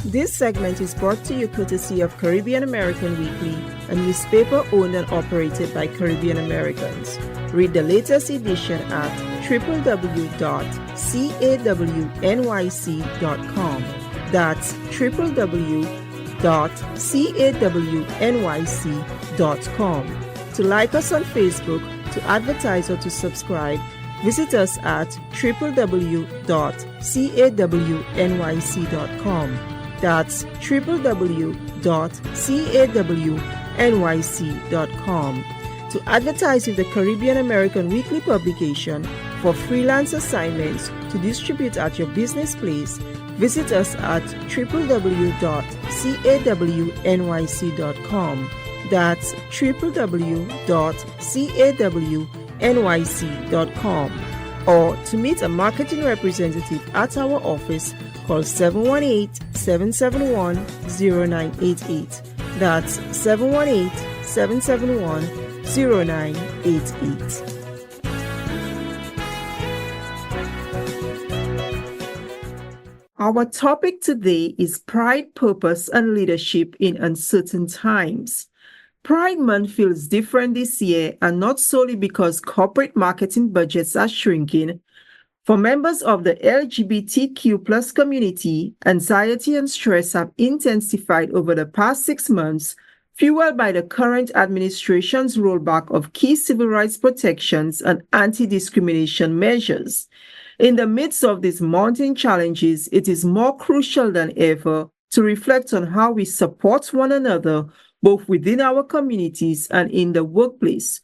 This segment is brought to you courtesy of Caribbean American Weekly, a newspaper owned and operated by Caribbean Americans. Read the latest edition at www.cawnyc.com. That's www.cawnyc.com. To like us on Facebook, to advertise or to subscribe, visit us at www.cawnyc.com. That's www.cawnyc.com. To advertise with the Caribbean American Weekly publication for freelance assignments to distribute at your business place, visit us at www.cawnyc.com. That's www.cawnyc.com. Or to meet a marketing representative at our office, call 718-771-0988. That's 718-771-0988. Our topic today is Pride, Purpose, and Leadership in Uncertain Times. Pride Month feels different this year, and not solely because corporate marketing budgets are shrinking. For members of the LGBTQ plus community, anxiety and stress have intensified over the past 6 months, fueled by the current administration's rollback of key civil rights protections and anti-discrimination measures. In the midst of these mounting challenges, it is more crucial than ever to reflect on how we support one another, both within our communities and in the workplace.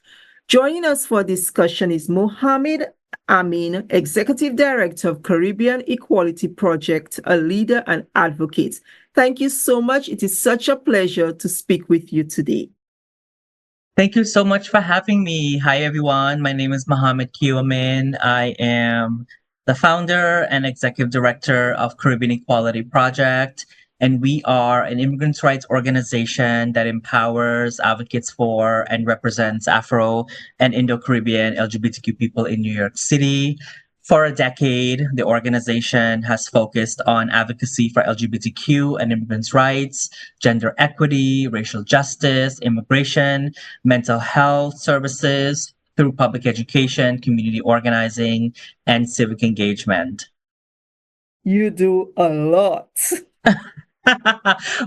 Joining us for discussion is Mohamed Amin, Executive Director of Caribbean Equality Project, a leader and advocate. Thank you so much. It is such a pleasure to speak with you today. Thank you so much for having me. Hi, everyone. My name is Mohamed Amin. I am the founder and executive director of Caribbean Equality Project, and we are an immigrants' rights organization that empowers, advocates for, and represents Afro and Indo-Caribbean LGBTQ people in New York City. For a decade, the organization has focused on advocacy for LGBTQ and immigrants' rights, gender equity, racial justice, immigration, mental health services through public education, community organizing, and civic engagement. You do a lot.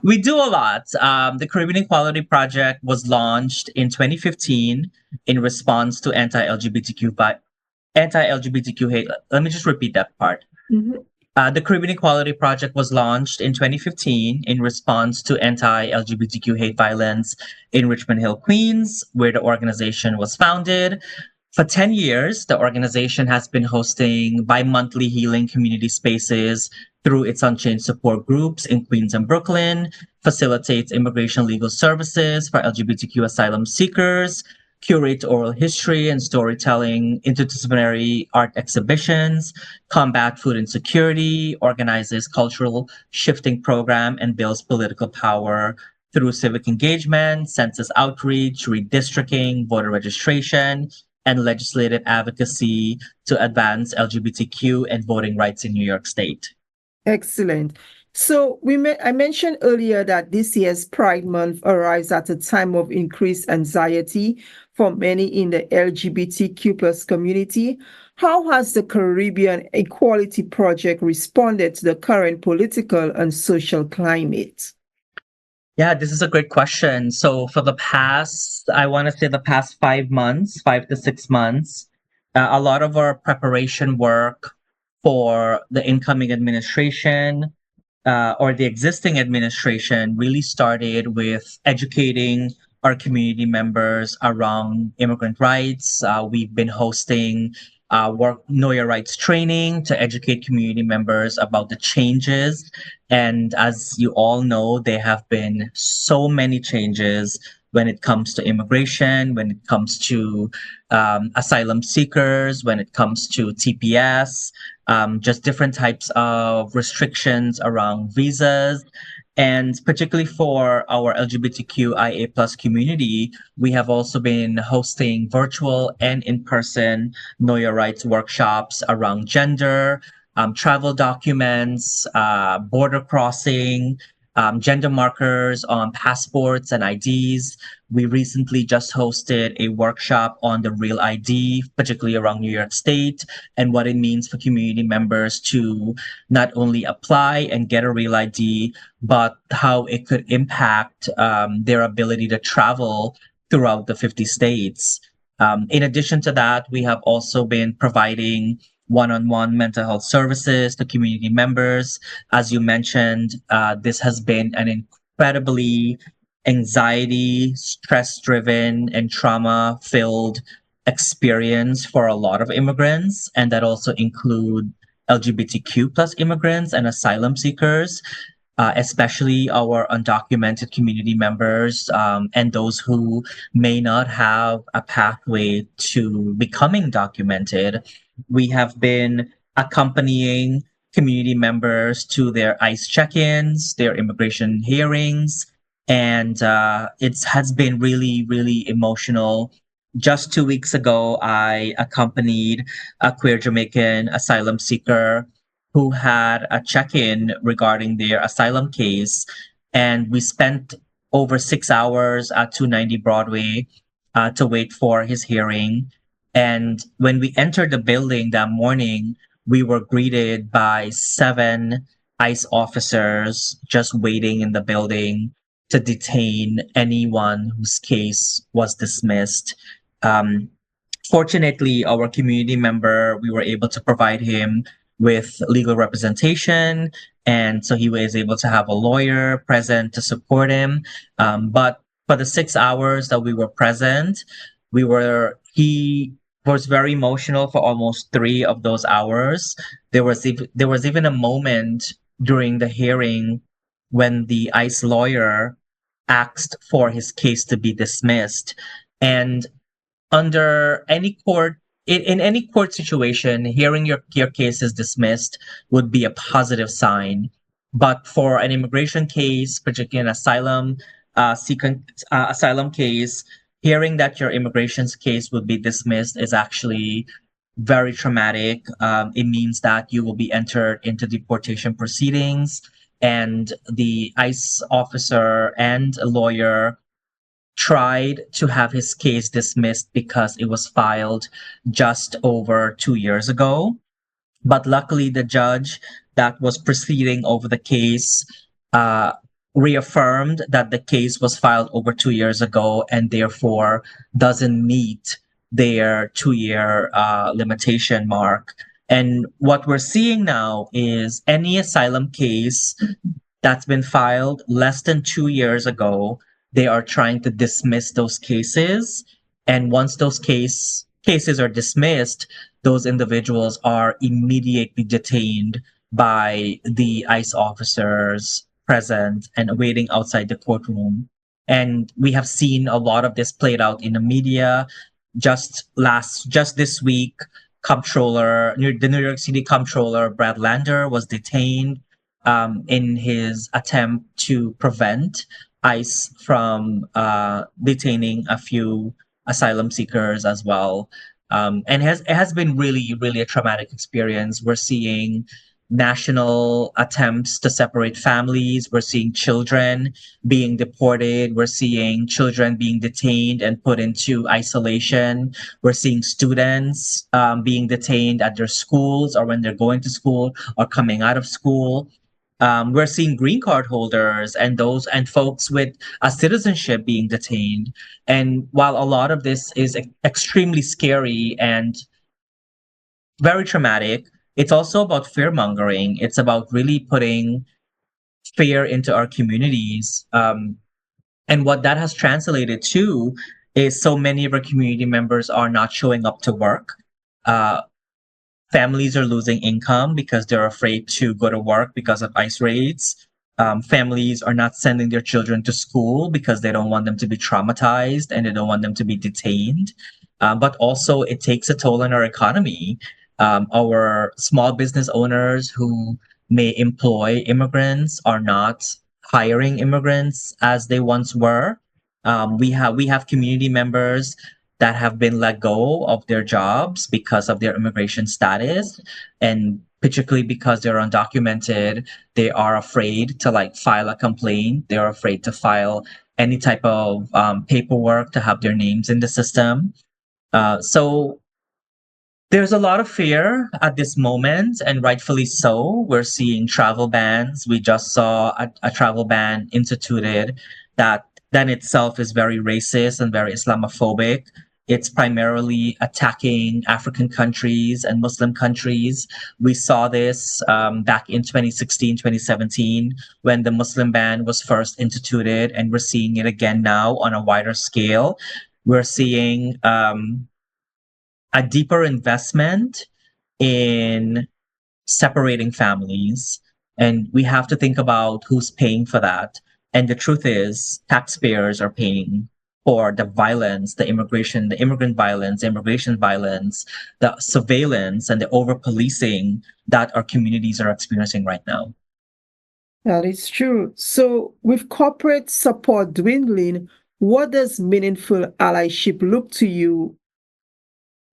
We do a lot. The Caribbean Equality Project was launched in 2015 in response to anti-LGBTQ hate. Let me just repeat that part. The Caribbean Equality Project was launched in 2015 in response to anti-LGBTQ hate violence in Richmond Hill, Queens, where the organization was founded. For 10 years, the organization has been hosting bi-monthly healing community spaces through its Unchained support groups in Queens and Brooklyn, facilitates immigration legal services for LGBTQ asylum seekers, curates oral history and storytelling, interdisciplinary art exhibitions, combat food insecurity, organizes cultural shifting program, and builds political power through civic engagement, census outreach, redistricting, voter registration, and legislative advocacy to advance LGBTQ and voting rights in New York State. Excellent. So I mentioned earlier that this year's Pride Month arrives at a time of increased anxiety for many in the LGBTQ plus community. How has the Caribbean Equality Project responded to the current political and social climate? Yeah, this is a great question. So for the past 5 to 6 months, a lot of our preparation work for the incoming administration or the existing administration really started with educating our community members around immigrant rights. We've been hosting Know Your Rights training to educate community members about the changes. And as you all know, there have been so many changes when it comes to immigration, when it comes to asylum seekers, when it comes to TPS, just different types of restrictions around visas. And particularly for our LGBTQIA plus community, we have also been hosting virtual and in-person Know Your Rights workshops around gender, travel documents, border crossing, gender markers on passports and IDs. We recently just hosted a workshop on the Real ID, particularly around New York State, and what it means for community members to not only apply and get a Real ID, but how it could impact their ability to travel throughout the 50 states. In addition to that, we have also been providing one-on-one mental health services to community members. As you mentioned, this has been an incredibly anxiety, stress-driven, and trauma-filled experience for a lot of immigrants, and that also include LGBTQ plus immigrants and asylum seekers. Especially our undocumented community members and those who may not have a pathway to becoming documented. We have been accompanying community members to their ICE check-ins, their immigration hearings, and it has been really, really emotional. Just 2 weeks ago, I accompanied a queer Jamaican asylum seeker who had a check-in regarding their asylum case, and we spent over 6 hours at 290 Broadway to wait for his hearing. And when we entered the building that morning, we were greeted by 7 ICE officers just waiting in the building to detain anyone whose case was dismissed. Um, Fortunately, our community member, we were able to provide him with legal representation. And so he was able to have a lawyer present to support him. But for the 6 hours that we were present, he was very emotional for almost 3 of those hours. There was even a moment during the hearing when the ICE lawyer asked for his case to be dismissed. And under any court in any court situation, hearing your case is dismissed would be a positive sign. But for an immigration case, particularly an asylum case, hearing that your immigration's case would be dismissed is actually very traumatic. It means that you will be entered into deportation proceedings, and the ICE officer and a lawyer tried to have his case dismissed because it was filed just over 2 years ago. But luckily, the judge that was proceeding over the case uh, reaffirmed that the case was filed over 2 years ago and therefore doesn't meet their 2 year limitation mark. And what we're seeing now is any asylum case that's been filed less than 2 years ago, they are trying to dismiss those cases. And once those cases are dismissed, those individuals are immediately detained by the ICE officers present and waiting outside the courtroom. And we have seen a lot of this played out in the media. Just this week, the New York City Comptroller Brad Lander was detained in his attempt to prevent ICE from detaining a few asylum seekers as well. And it has been really, really a traumatic experience. We're seeing national attempts to separate families. We're seeing children being deported. We're seeing children being detained and put into isolation. We're seeing students being detained at their schools or when they're going to school or coming out of school. We're seeing green card holders and folks with a citizenship being detained. And while a lot of this is extremely scary and very traumatic, it's also about fear mongering. It's about really putting fear into our communities. And what that has translated to is so many of our community members are not showing up to work. Uh, Families are losing income because they're afraid to go to work because of ICE raids. Families are not sending their children to school because they don't want them to be traumatized and they don't want them to be detained. But also, it takes a toll on our economy. Our small business owners who may employ immigrants are not hiring immigrants as they once were. We have community members that have been let go of their jobs because of their immigration status. And particularly because they're undocumented. They are afraid to like file a complaint. They're afraid to file any type of paperwork to have their names in the system. So there's a lot of fear at this moment, and rightfully so. We're seeing travel bans. We just saw a travel ban instituted that then itself is very racist and very Islamophobic. It's primarily attacking African countries and Muslim countries. We saw this back in 2016, 2017, when the Muslim ban was first instituted, and we're seeing it again now on a wider scale. We're seeing a deeper investment in separating families. And we have to think about who's paying for that. And the truth is, taxpayers are paying for the violence, the immigrant violence, immigration violence, the surveillance, and the over policing that our communities are experiencing right now. That is true. So, with corporate support dwindling, what does meaningful allyship look to you?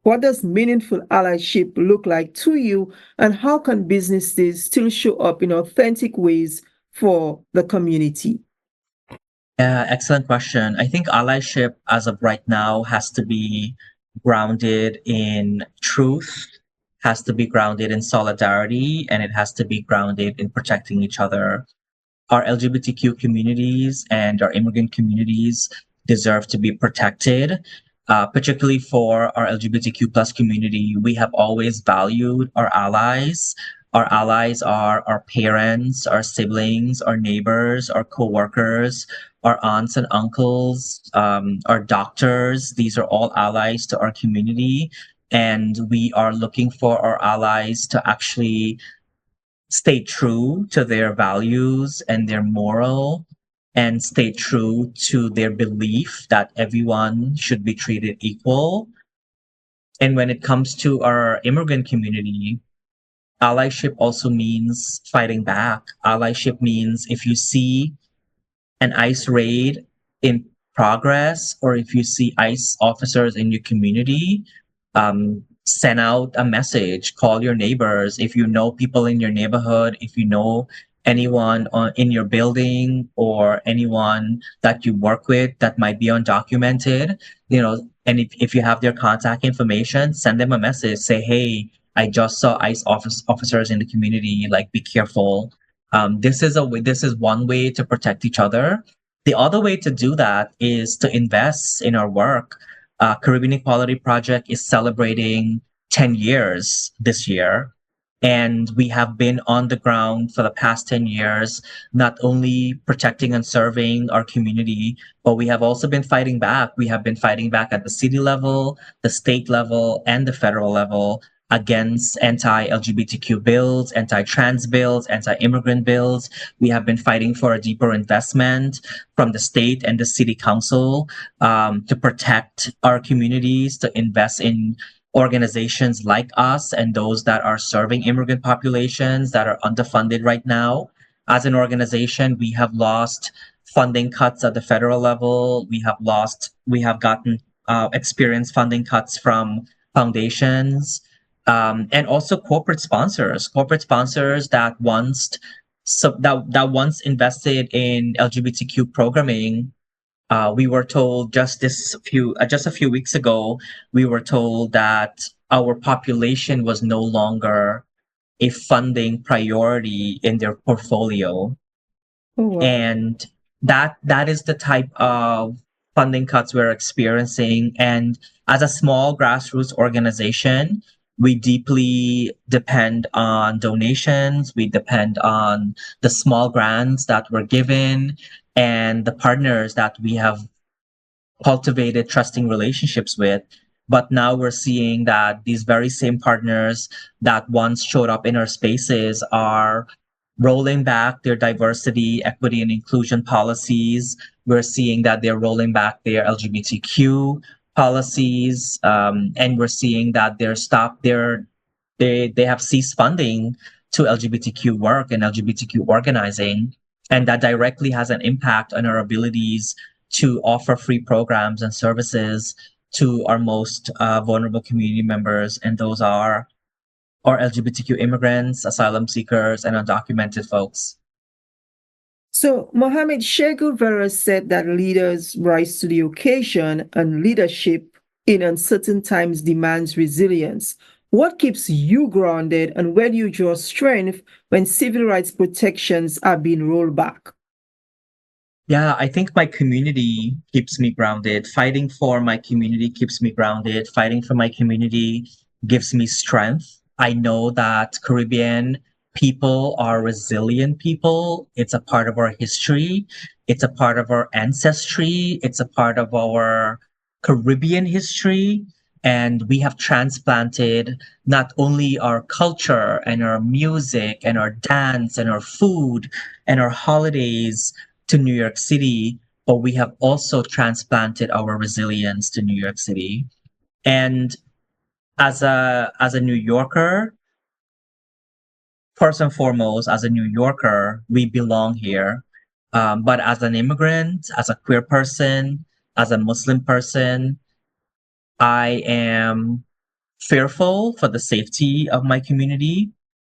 What does meaningful allyship look like to you, and how can businesses still show up in authentic ways for the community? Yeah, excellent question. I think allyship as of right now has to be grounded in truth, has to be grounded in solidarity, and it has to be grounded in protecting each other. Our LGBTQ communities and our immigrant communities deserve to be protected. Particularly for our LGBTQ plus community, we have always valued our allies. Our allies are our parents, our siblings, our neighbors, our coworkers, our aunts and uncles, our doctors. These are all allies to our community. And we are looking for our allies to actually stay true to their values and their moral, and stay true to their belief that everyone should be treated equal. And when it comes to our immigrant community, allyship also means fighting back. Allyship means if you see an ICE raid in progress, or if you see ICE officers in your community, send out a message, call your neighbors. If you know people in your neighborhood, if you know anyone in your building or anyone that you work with that might be undocumented, and if you have their contact information, send them a message, say, hey, I just saw ICE officers in the community, like, be careful. This is one way to protect each other. The other way to do that is to invest in our work. Caribbean Equality Project is celebrating 10 years this year. And we have been on the ground for the past 10 years, not only protecting and serving our community, but we have also been fighting back. We have been fighting back at the city level, the state level, and the federal level against anti-LGBTQ bills, anti-trans bills, anti-immigrant bills. We have been fighting for a deeper investment from the state and the city council to protect our communities, to invest in organizations like us and those that are serving immigrant populations that are underfunded right now. As an organization, we have lost funding cuts at the federal level. We have gotten experienced funding cuts from foundations, and also corporate sponsors that once invested in LGBTQ programming. We were told just a few weeks ago, we were told that our population was no longer a funding priority in their portfolio. Oh, wow. And that is the type of funding cuts we're experiencing. And as a small grassroots organization, we deeply depend on donations. We depend on the small grants that were given and the partners that we have cultivated trusting relationships with. But now we're seeing that these very same partners that once showed up in our spaces are rolling back their diversity, equity, and inclusion policies. We're seeing that they're rolling back their LGBTQ policies, and we're seeing that they have ceased funding to LGBTQ work and LGBTQ organizing, and that directly has an impact on our abilities to offer free programs and services to our most vulnerable community members, and those are or LGBTQ immigrants, asylum seekers, and undocumented folks. So, Mohamed Che Guevara said that leaders rise to the occasion and leadership in uncertain times demands resilience. What keeps you grounded and where do you draw strength when civil rights protections are being rolled back? Yeah, I think my community keeps me grounded. Fighting for my community keeps me grounded. Fighting for my community gives me strength. I know that Caribbean people are resilient people. It's a part of our history. It's a part of our ancestry. It's a part of our Caribbean history. And we have transplanted not only our culture and our music and our dance and our food and our holidays to New York City, but we have also transplanted our resilience to New York City. And as a New Yorker, first and foremost, as a New Yorker, we belong here. But as an immigrant, as a queer person, as a Muslim person, I am fearful for the safety of my community,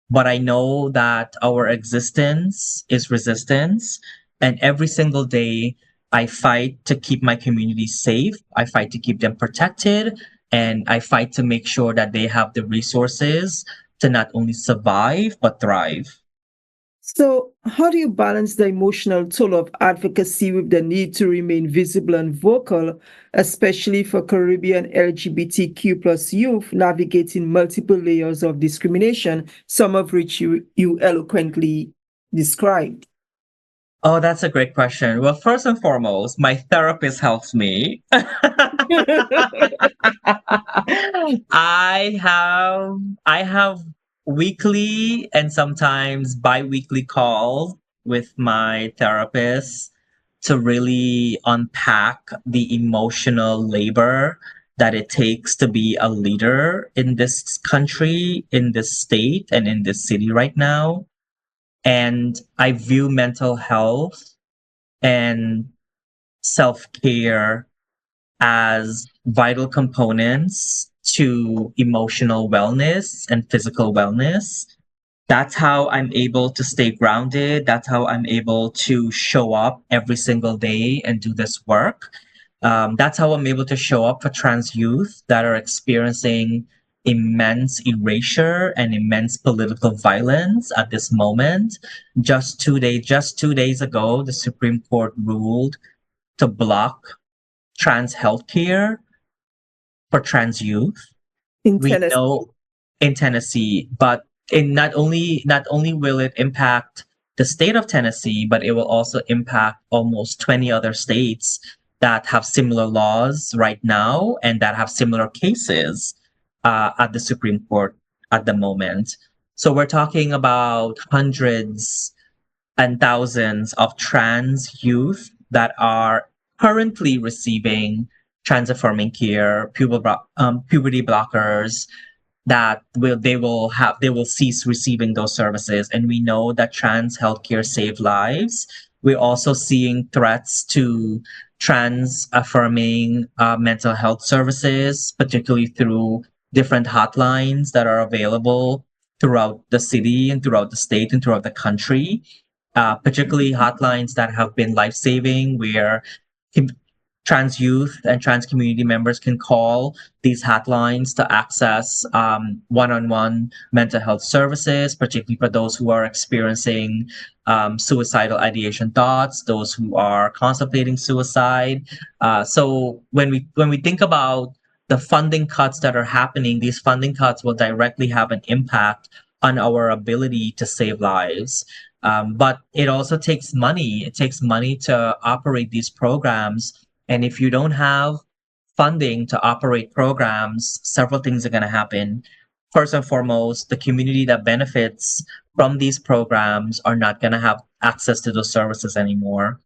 but I know that our existence is resistance. And every single day, I fight to keep my community safe. I fight to keep them protected. And I fight to make sure that they have the resources to not only survive, but thrive. So, how do you balance the emotional toll of advocacy with the need to remain visible and vocal, especially for Caribbean LGBTQ plus youth navigating multiple layers of discrimination, some of which you eloquently described? Oh, that's a great question. Well, first and foremost, my therapist helps me. I have weekly and sometimes bi-weekly calls with my therapist to really unpack the emotional labor that it takes to be a leader in this country, in this state, and in this city right now. And I view mental health and self-care as vital components to emotional wellness and physical wellness. That's how I'm able to stay grounded. That's how I'm able to show up every single day and do this work. That's how I'm able to show up for trans youth that are experiencing immense erasure and immense political violence at this moment. Just 2 days ago, the Supreme Court ruled to block trans healthcare for trans youth. In We Tennessee. know in Tennessee, but in not only will it impact the state of Tennessee, but it will also impact almost 20 other states that have similar laws right now and that have similar cases at the Supreme Court at the moment. So we're talking about hundreds and thousands of trans youth that are currently receiving trans affirming care, puberty blockers, that they will cease receiving those services. And we know that trans healthcare save lives. We're also seeing threats to trans affirming mental health services, particularly through different hotlines that are available throughout the city and throughout the state and throughout the country, particularly hotlines that have been life-saving, where com- trans youth and trans community members can call these hotlines to access one-on-one mental health services, particularly for those who are experiencing suicidal ideation thoughts, those who are contemplating suicide. So when we think about the funding cuts that are happening, these funding cuts will directly have an impact on our ability to save lives. But it also takes money. It takes money to operate these programs. And if you don't have funding to operate programs, several things are going to happen. First and foremost, the community that benefits from these programs are not going to have access to those services anymore.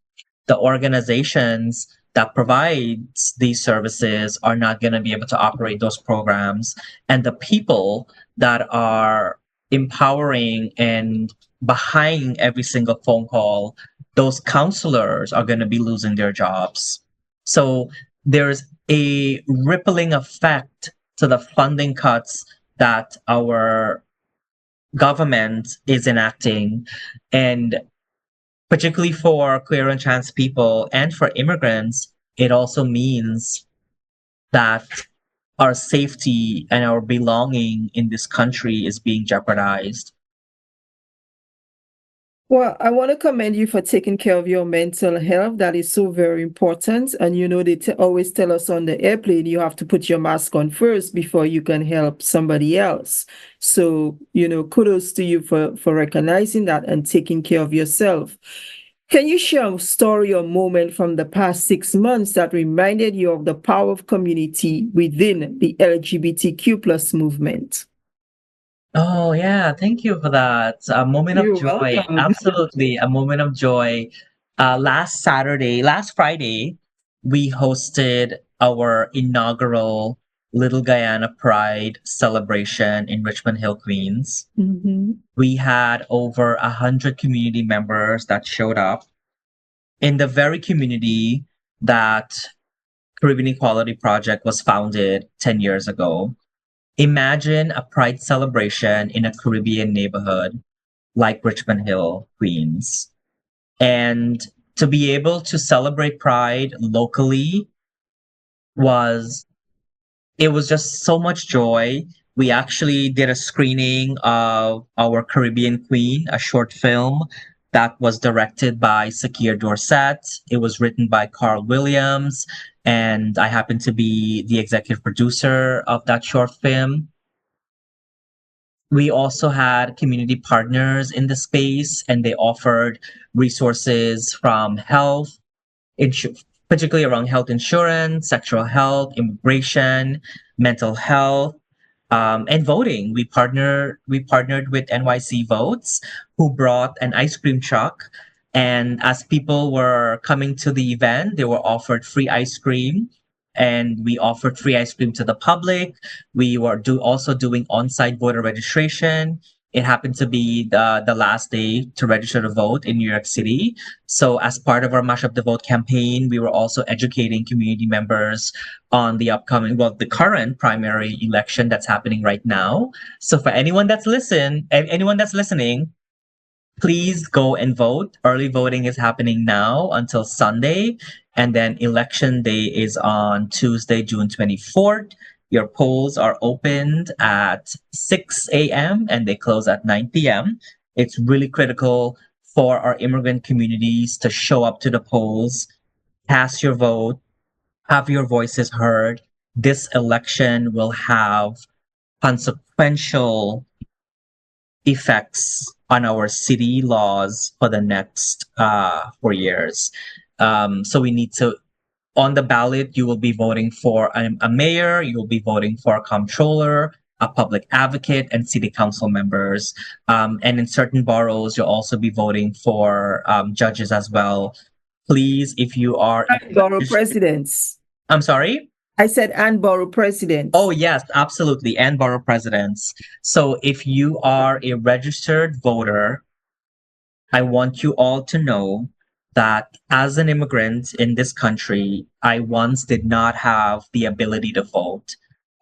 The organizations that provides these services are not going to be able to operate those programs, and the people that are empowering and behind every single phone call, those counselors are going to be losing their jobs. So there's a rippling effect to the funding cuts that our government is enacting, and particularly for queer and trans people and for immigrants, it also means that our safety and our belonging in this country is being jeopardized. Well, I want to commend you for taking care of your mental health. That is so very important. And they always tell us on the airplane, you have to put your mask on first before you can help somebody else. So, kudos to you for recognizing that and taking care of yourself. Can you share a story or moment from the past 6 months that reminded you of the power of community within the LGBTQ plus movement? Oh, yeah. Thank you for that. A moment of You're joy. welcome. Absolutely. A moment of joy. Last Friday, we hosted our inaugural Little Guyana Pride celebration in Richmond Hill, Queens. Mm-hmm. We had over 100 community members that showed up in the very community that Caribbean Equality Project was founded 10 years ago. Imagine a pride celebration in a Caribbean neighborhood like Richmond Hill, Queens. And to be able to celebrate pride locally was it was just so much joy. We actually did a screening of our Caribbean Queen, a short film that was directed by Sakir Dorset. It was written by Carl Williams, and I happen to be the executive producer of that short film. We also had community partners in the space, and they offered resources from health, particularly around health insurance, sexual health, immigration, mental health, and voting. We partnered with NYC Votes, who brought an ice cream truck. And as people were coming to the event, they were offered free ice cream. And we offered free ice cream to the public. We were also doing on-site voter registration. It happened to be the last day to register to vote in New York City. So as part of our Mash Up the Vote campaign, we were also educating community members on the current primary election that's happening right now. So for anyone that's listening, please go and vote. Early voting is happening now until Sunday, and then election day is on Tuesday, June 24th. Your polls are opened at 6 a.m. and they close at 9 p.m. It's really critical for our immigrant communities to show up to the polls, cast your vote, have your voices heard. This election will have consequential effects on our city laws for the next 4 years. So we need to, on the ballot, you will be voting for a mayor, you will be voting for a comptroller, a public advocate, and city council members. And in certain boroughs, you'll also be voting for judges as well. Please, if you are And borough presidents. I'm sorry? I said and borough presidents. Oh, yes, absolutely. And borough presidents. So if you are a registered voter, I want you all to know that as an immigrant in this country, I once did not have the ability to vote.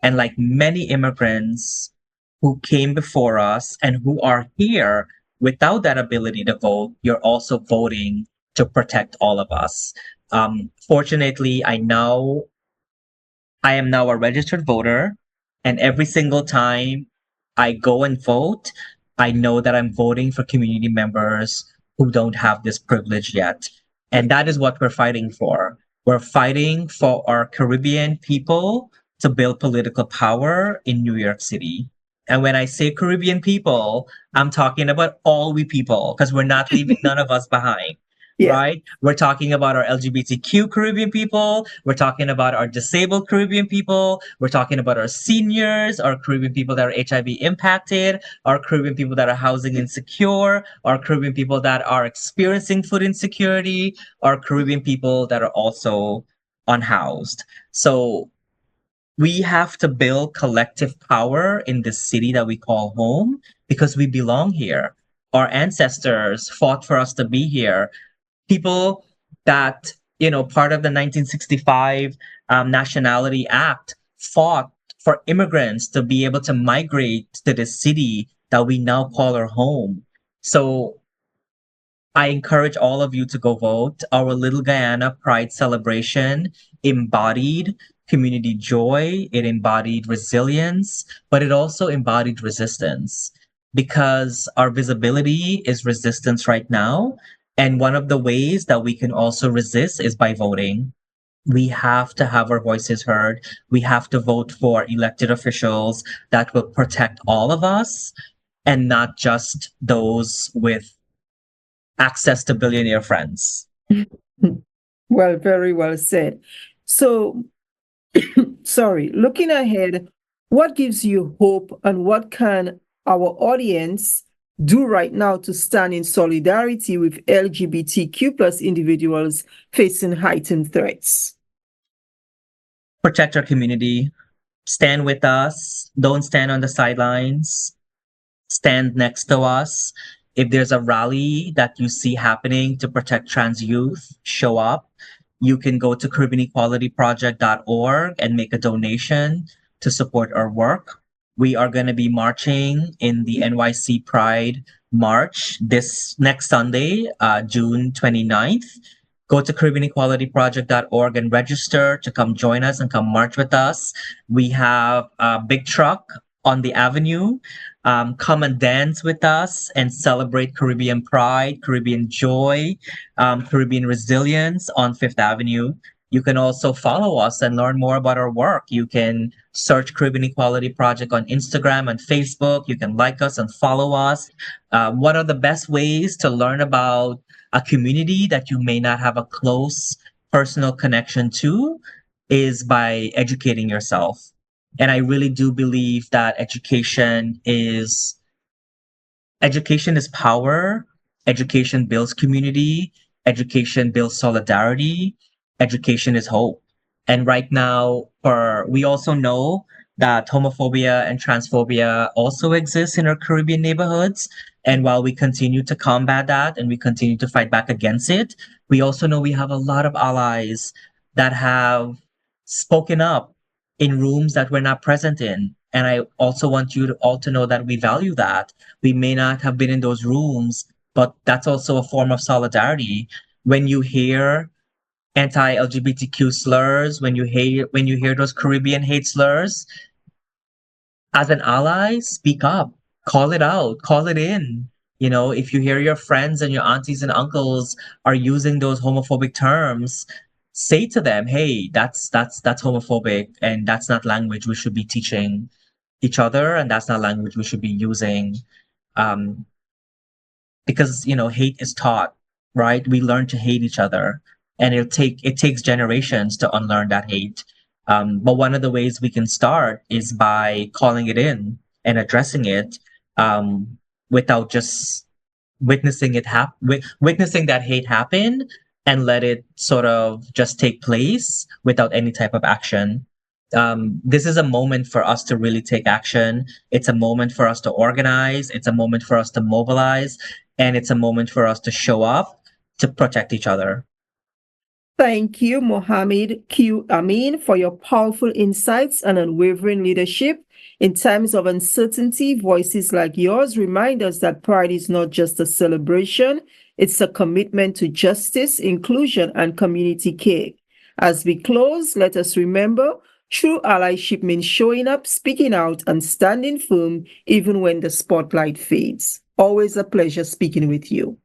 And like many immigrants who came before us and who are here without that ability to vote, you're also voting to protect all of us. Fortunately, I am now a registered voter, and every single time I go and vote, I know that I'm voting for community members who don't have this privilege yet. And that is what we're fighting for. We're fighting for our Caribbean people to build political power in New York City. And when I say Caribbean people, I'm talking about all we people, because we're not leaving none of us behind. Yeah. Right? We're talking about our LGBTQ Caribbean people. We're talking about our disabled Caribbean people. We're talking about our seniors, our Caribbean people that are HIV impacted, our Caribbean people that are housing insecure, our Caribbean people that are experiencing food insecurity, our Caribbean people that are also unhoused. So we have to build collective power in this city that we call home because we belong here. Our ancestors fought for us to be here. People that, part of the 1965 Nationality Act fought for immigrants to be able to migrate to the city that we now call our home. So I encourage all of you to go vote. Our Little Guyana Pride celebration embodied community joy, it embodied resilience, but it also embodied resistance because our visibility is resistance right now. And one of the ways that we can also resist is by voting. We have to have our voices heard. We have to vote for elected officials that will protect all of us and not just those with access to billionaire friends. Well, very well said. So, sorry, looking ahead, what gives you hope and what can our audience do right now to stand in solidarity with LGBTQ plus individuals facing heightened threats? Protect our community, stand with us, don't stand on the sidelines, stand next to us. If there's a rally that you see happening to protect trans youth, show up. You can go to CaribbeanEqualityProject.org and make a donation to support our work. We are going to be marching in the NYC Pride March this next Sunday, June 29th. Go to CaribbeanEqualityProject.org and register to come join us and come march with us. We have a big truck on the avenue. Come and dance with us and celebrate Caribbean pride, Caribbean joy, Caribbean resilience on Fifth Avenue. You can also follow us and learn more about our work. You can search Caribbean Equality Project on Instagram and Facebook. You can like us and follow us. One of the best ways to learn about a community that you may not have a close personal connection to is by educating yourself. And I really do believe that education is power, education builds community, education builds solidarity, education is hope. And right now, we also know that homophobia and transphobia also exists in our Caribbean neighborhoods. And while we continue to combat that and we continue to fight back against it, we also know we have a lot of allies that have spoken up in rooms that we're not present in. And I also want you to all to know that we value that. We may not have been in those rooms, but that's also a form of solidarity. When you hear anti-LGBTQ slurs, when you hear those Caribbean hate slurs, as an ally, speak up, call it out, call it in. You know, if you hear your friends and your aunties and uncles are using those homophobic terms, say to them, hey, that's homophobic and that's not language we should be teaching each other, and that's not language we should be using. Um, because hate is taught, right? We learn to hate each other, and it takes generations to unlearn that hate. But one of the ways we can start is by calling it in and addressing it, without just witnessing that hate happen and let it sort of just take place without any type of action. This is a moment for us to really take action. It's a moment for us to organize. It's a moment for us to mobilize. And it's a moment for us to show up to protect each other. Thank you, Mohamed Amin, for your powerful insights and unwavering leadership. In times of uncertainty, voices like yours remind us that Pride is not just a celebration, it's a commitment to justice, inclusion, and community care. As we close, let us remember true allyship means showing up, speaking out, and standing firm even when the spotlight fades. Always a pleasure speaking with you.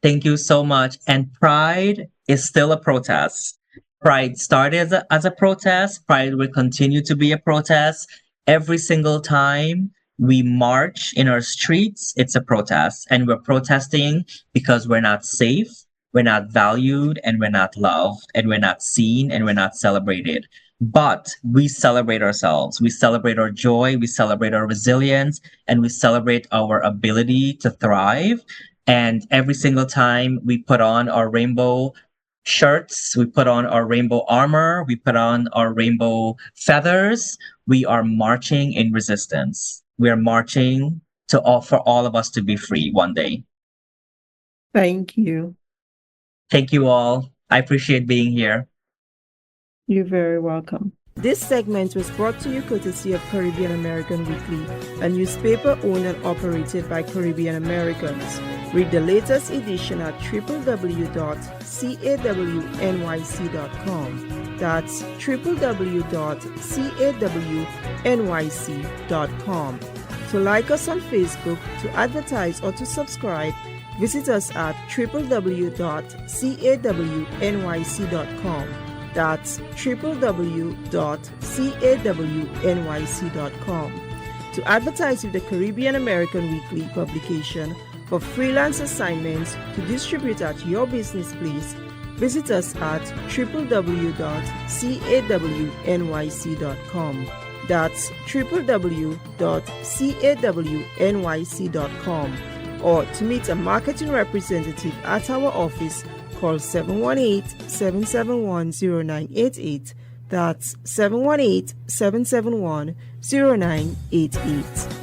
Thank you so much. And Pride is still a protest. Pride started as a protest. Pride will continue to be a protest. Every single time we march in our streets, it's a protest. And we're protesting because we're not safe, we're not valued, and we're not loved, and we're not seen, and we're not celebrated. But we celebrate ourselves. We celebrate our joy, we celebrate our resilience, and we celebrate our ability to thrive. And every single time we put on our rainbow shirts, we put on our rainbow armor, we put on our rainbow feathers, we are marching in resistance. We are marching for all of us to be free one day. Thank you. Thank you all. I appreciate being here. You're very welcome. This segment was brought to you courtesy of Caribbean American Weekly, a newspaper owned and operated by Caribbean Americans. Read the latest edition at www.cawnyc.com. That's www.cawnyc.com. To like us on Facebook, to advertise, or to subscribe, visit us at www.cawnyc.com. That's www.cawnyc.com. To advertise with the Caribbean American Weekly publication for freelance assignments to distribute at your business place, visit us at www.cawnyc.com. That's www.cawnyc.com. Or to meet a marketing representative at our office, call 718-771-0988. That's 718-771-0988.